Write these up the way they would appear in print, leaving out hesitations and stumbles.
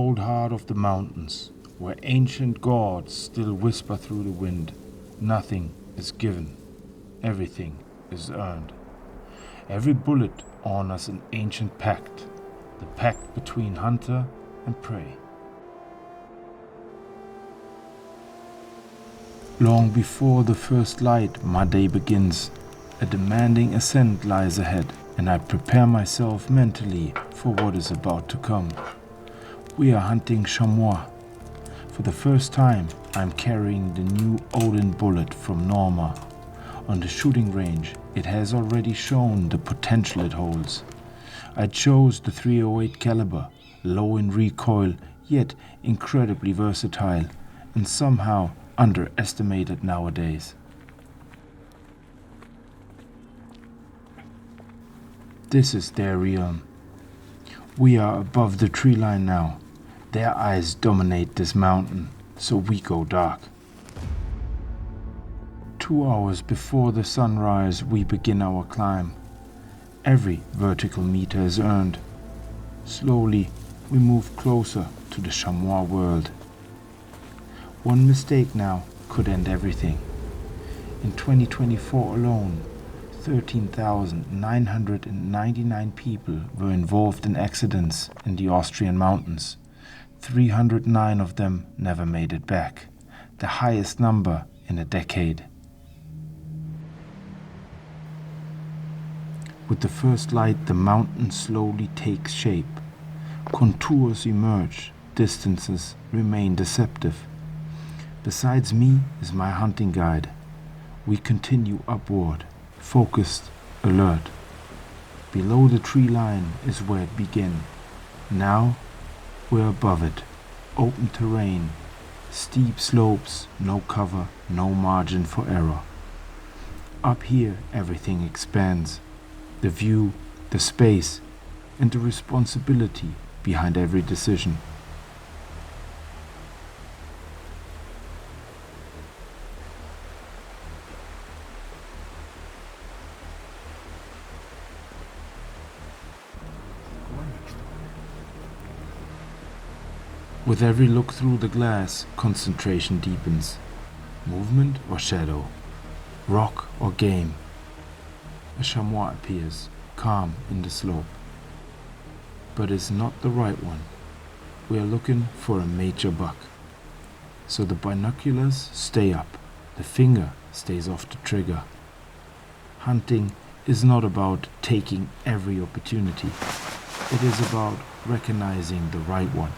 cold heart of the mountains, where ancient gods still whisper through the wind. Nothing is given, everything is earned. Every bullet honors an ancient pact, the pact between hunter and prey. Long before the first light, my day begins. A demanding ascent lies ahead, and I prepare myself mentally for what is about to come. We are hunting chamois. For the first time, I'm carrying the new ODIN bullet from Norma. On the shooting range, it has already shown the potential it holds. I chose the .308 caliber, low in recoil, yet incredibly versatile, and somehow underestimated nowadays. This is their realm. We are above the tree line now. Their eyes dominate this mountain, so we go dark. 2 hours before the sunrise, we begin our climb. Every vertical meter is earned. Slowly, we move closer to the chamois world. One mistake now could end everything. In 2024 alone, 13,999 people were involved in accidents in the Austrian mountains. 309 of them never made it back, the highest number in a decade. With the first light, the mountain slowly takes shape. Contours emerge, distances remain deceptive. Besides me is my hunting guide. We continue upward, focused, alert. Below the tree line is where it began. Now we're above it. Open terrain, steep slopes, no cover, no margin for error. Up here everything expands. The view, the space, and the responsibility behind every decision. With every look through the glass, concentration deepens. Movement or shadow, rock or game. A chamois appears, calm in the slope. But it's not the right one. We are looking for a major buck. So the binoculars stay up, the finger stays off the trigger. Hunting is not about taking every opportunity. It is about recognizing the right one.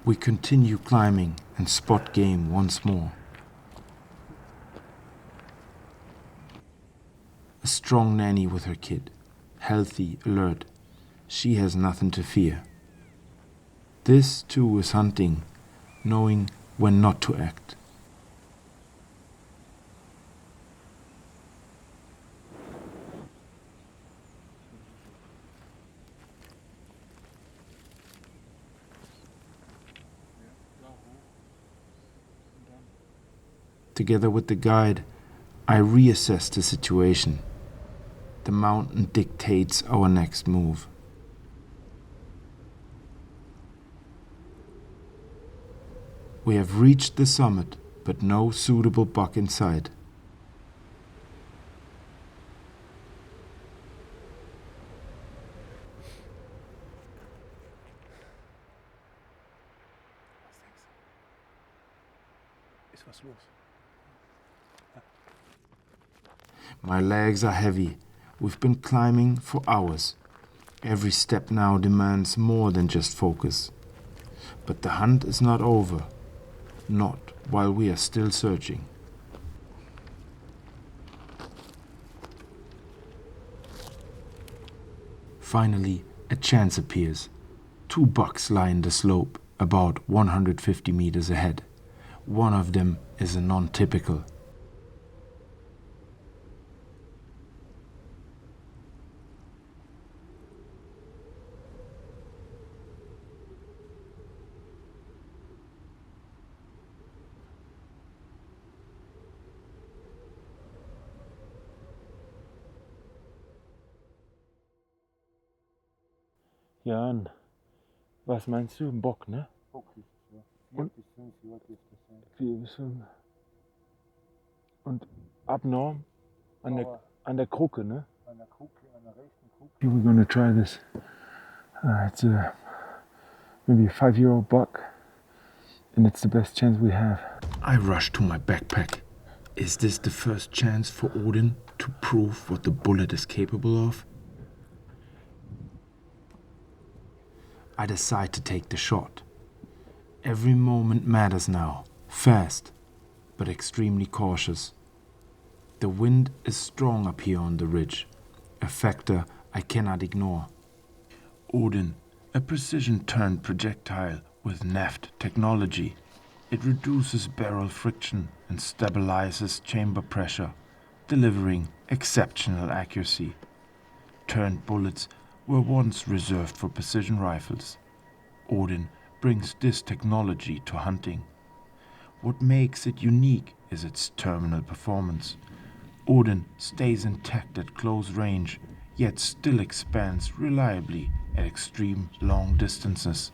We continue climbing and spot game once more. A strong nanny with her kid, healthy, alert. She has nothing to fear. This too is hunting, knowing when not to act. Together with the guide, I reassess the situation. The mountain dictates our next move. We have reached the summit, but no suitable buck in sight. Ist was los? My legs are heavy. We've been climbing for hours. Every step now demands more than just focus. But the hunt is not over. Not while we are still searching. Finally, a chance appears. Two bucks line the slope about 150 meters ahead. One of them is a non-typical. Jan, was meinst du? Ein Bock, ne? Bock ist es, ja. 4 Und- bis 5 Jahre dürfte es sein. 4 bis 5. Und abnorm an der Kruke, ne? An der Kruke, an der rechten Kruke. We're gonna try this. It's a maybe a 5-year-old buck, and it's the best chance we have. I rush to my backpack. Is this the first chance for Odin to prove what the bullet is capable of? I decide to take the shot. Every moment matters now. Fast, but extremely cautious. The wind is strong up here on the ridge, a factor I cannot ignore. Odin, a precision-turned projectile with NAFT technology. It reduces barrel friction and stabilizes chamber pressure, delivering exceptional accuracy. Turned bullets were once reserved for precision rifles. Odin brings this technology to hunting. What makes it unique is its terminal performance. Odin stays intact at close range, yet still expands reliably at extreme long distances.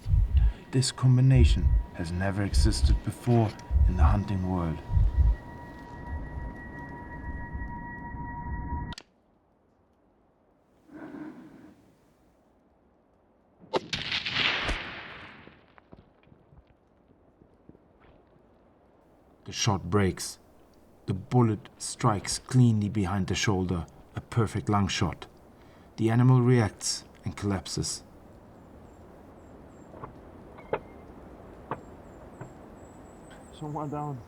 This combination has never existed before in the hunting world. The shot breaks. The bullet strikes cleanly behind the shoulder, a perfect lung shot. The animal reacts and collapses. Someone down.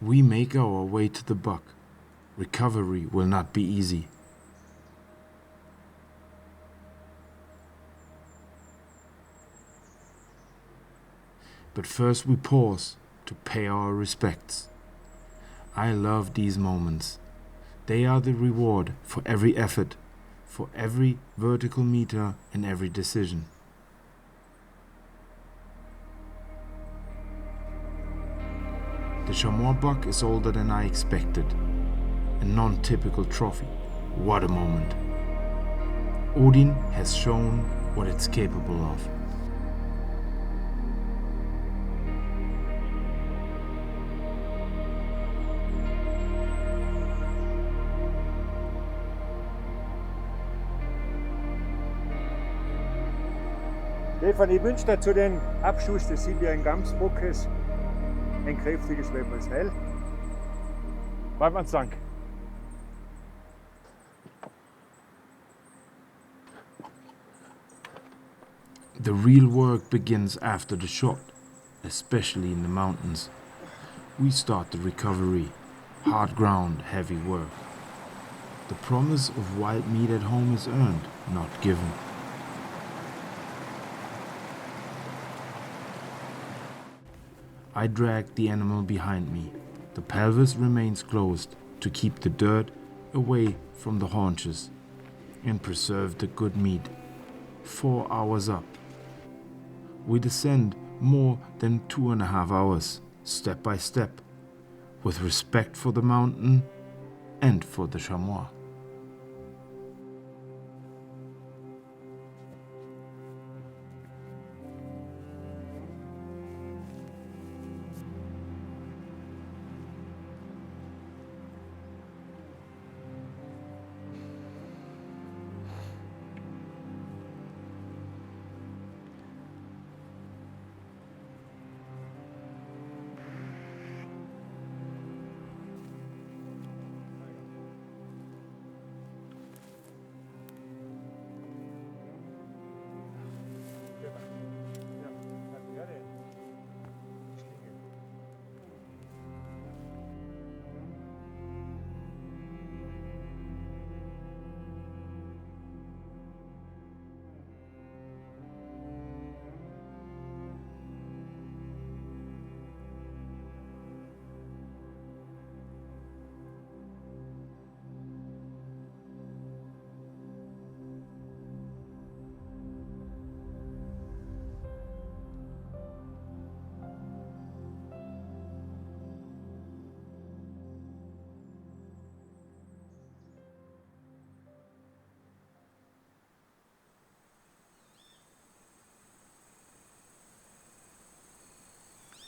We make our way to the buck. Recovery will not be easy. But first we pause to pay our respects. I love these moments. They are the reward for every effort, for every vertical meter and every decision. The Chamois buck is older than I expected. A non-typical trophy. What a moment. Odin has shown what it's capable of. Stefan, ich wünsche dir zu den Abschuss des Sibirien Gamsbockes ein kräftiges Lebendes Heil. Weidmanns Dank. The real work begins after the shot, especially in the mountains. We start the recovery, hard ground, heavy work. The promise of wild meat at home is earned, not given. I drag the animal behind me. The pelvis remains closed to keep the dirt away from the haunches and preserve the good meat. 4 hours up. We descend more than 2.5 hours, step by step, with respect for the mountain and for the chamois.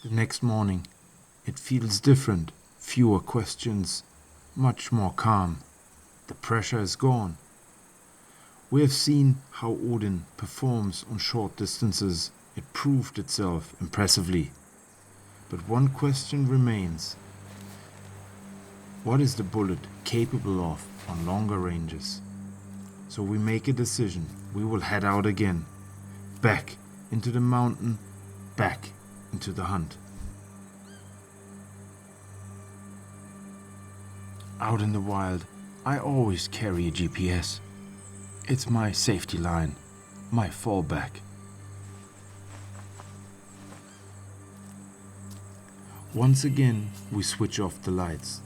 The next morning, it feels different, fewer questions, much more calm. The pressure is gone. We have seen how Odin performs on short distances. It proved itself impressively. But one question remains. What is the bullet capable of on longer ranges? So we make a decision. We will head out again. Back into the mountain, back into the hunt. Out in the wild, I always carry a GPS. It's my safety line, my fallback. Once again, we switch off the lights.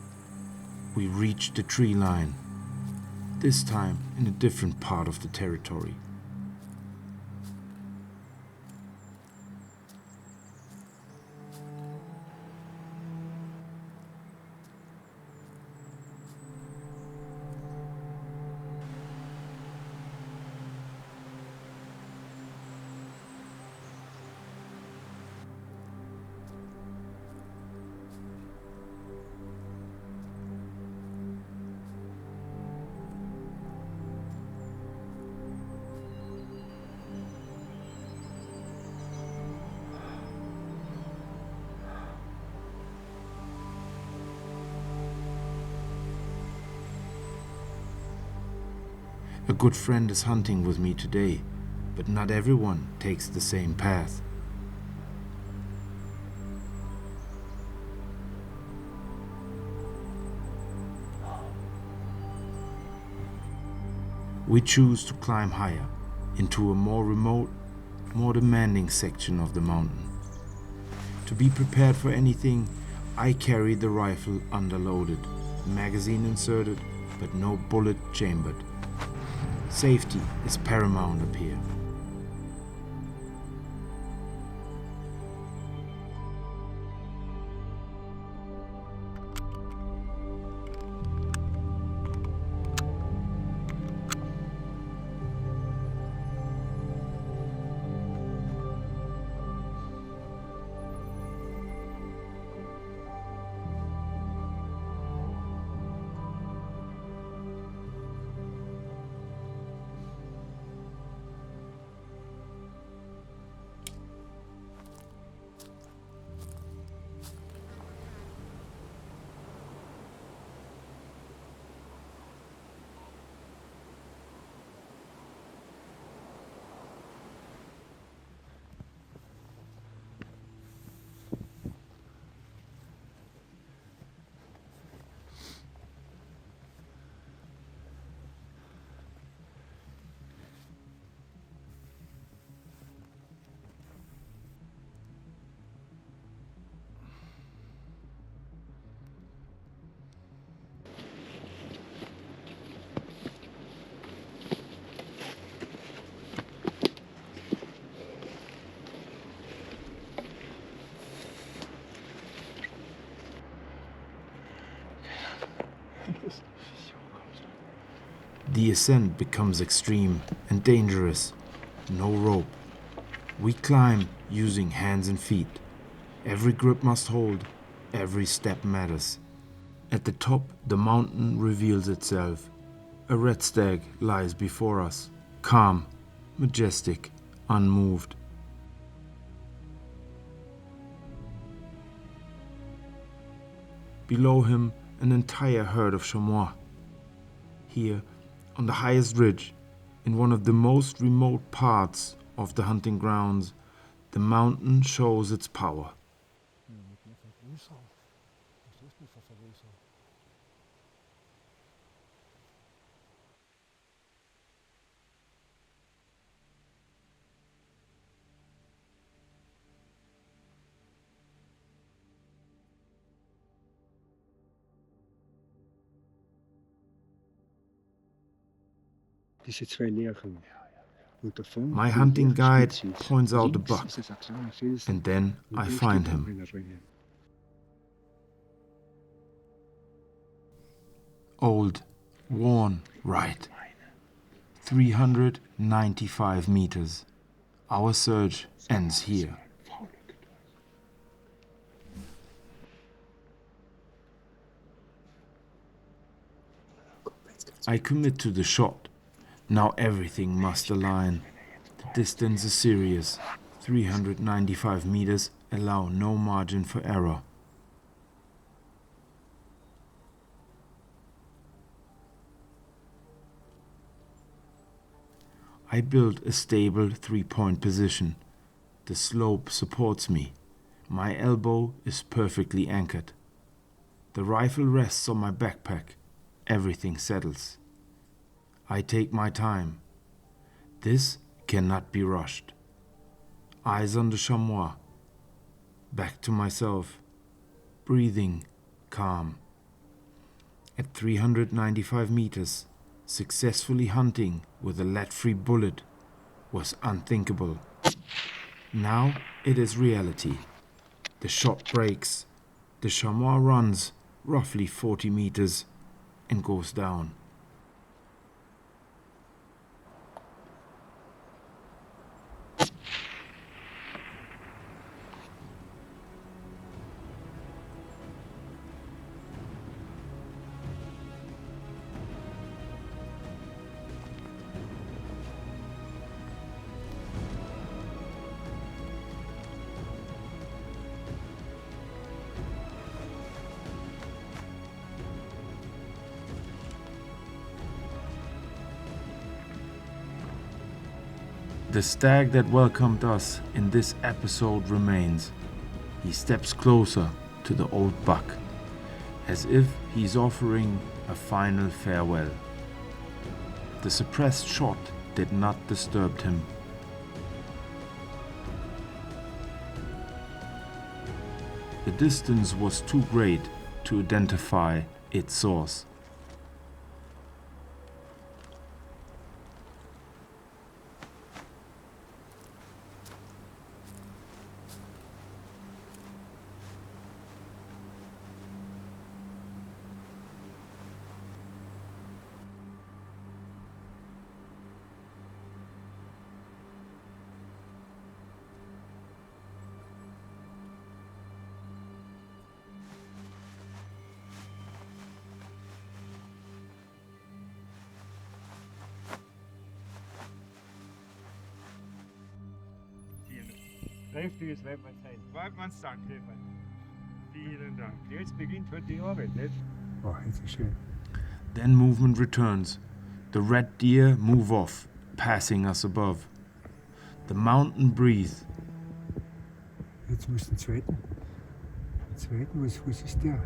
We reach the tree line, this time in a different part of the territory. A good friend is hunting with me today, but not everyone takes the same path. We choose to climb higher, into a more remote, more demanding section of the mountain. To be prepared for anything, I carry the rifle underloaded, magazine inserted, but no bullet chambered. Safety is paramount up here. The ascent becomes extreme and dangerous. No rope. We climb using hands and feet. Every grip must hold. Every step matters. At the top, the mountain reveals itself. A red stag lies before us, calm, majestic, unmoved. Below him, an entire herd of chamois. Here, on the highest ridge, in one of the most remote parts of the hunting grounds, the mountain shows its power. My hunting guide points out the buck, and then I find him. Old, worn, right. 395 meters. Our search ends here. I commit to the shot. Now everything must align. The distance is serious. 395 meters allow no margin for error. I build a stable 3-point position. The slope supports me. My elbow is perfectly anchored. The rifle rests on my backpack. Everything settles. I take my time. This cannot be rushed. Eyes on the chamois. Back to myself. Breathing, calm. At 395 meters, successfully hunting with a lead-free bullet was unthinkable. Now it is reality. The shot breaks. The chamois runs roughly 40 meters and goes down. The stag that welcomed us in this episode remains. He steps closer to the old buck, as if he's offering a final farewell. The suppressed shot did not disturb him. The distance was too great to identify its source. Kräftiges Weidmannsheim. Weidmannsdank, Stefan. Vielen Dank. Jetzt beginnt heute die Arbeit, nicht? Oh, jetzt ist schön. Then movement returns. The red deer move off, passing us above. The mountain breathes. Jetzt muss den zweiten. Was ist der?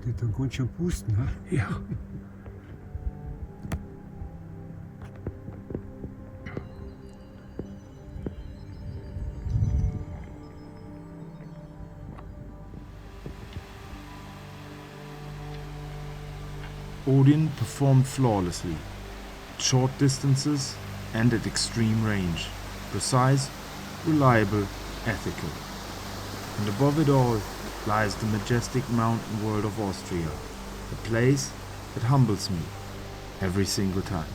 Der hat dann ganz schön pusten, ne? Ja. Odin performed flawlessly, at short distances and at extreme range, precise, reliable, ethical. And above it all lies the majestic mountain world of Austria, a place that humbles me every single time.